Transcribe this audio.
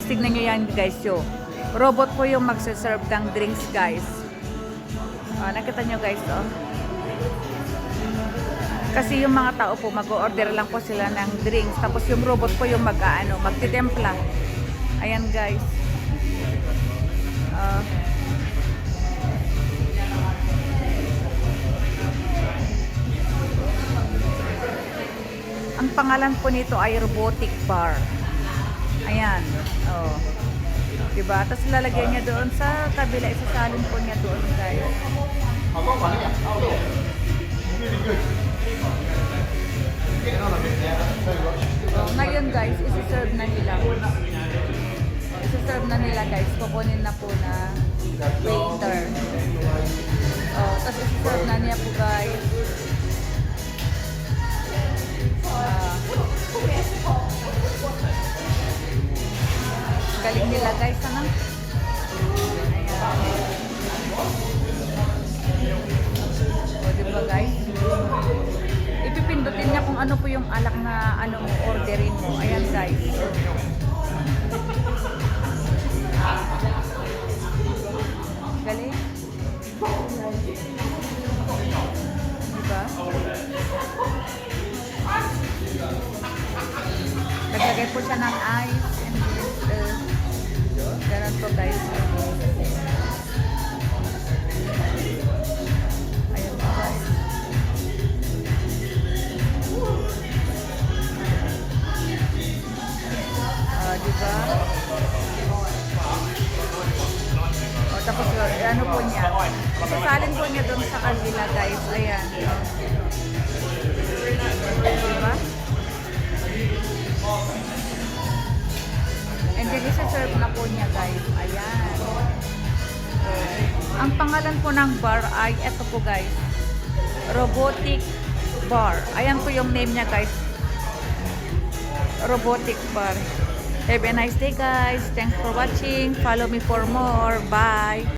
tignan nyo yan guys yo. Robot po yung magsaserve ng drinks guys. Nakita nyo guys oh. Kasi yung mga tao po mag-order lang po sila ng drinks. Tapos yung robot po yung magtitempla. Ayan guys. Ang pangalan po nito ay robotic bar. Ayan. Oh. Diba? Tapos lalagyan niya doon sa kabila. Isasalin po niya doon guys. Oh, ngayon guys, isi-serve na nila. Isi-serve na nila guys. Kukunin na po na waiter. Oh, tapos isi-serve na niya po guys. Galing nila guys, ano? Ayan. O, diba guys? Ipipindutin niya kung ano po yung alak na anong orderin mo. Ayan guys. Galing. Diba? Naglagay po siya ng ice and ganun po guys. Ayun po guys. Diba? O tapos ano po niya. Sasalin po niya doon sa kabila guys. Ayan. Diba? And then isa-serve na po niya guys. Ayan. Ang pangalan po ng bar ay eto po guys. Robotic bar. Ayan po yung name niya guys. Robotic bar. Have a nice day guys. Thanks for watching. Follow me for more. Bye.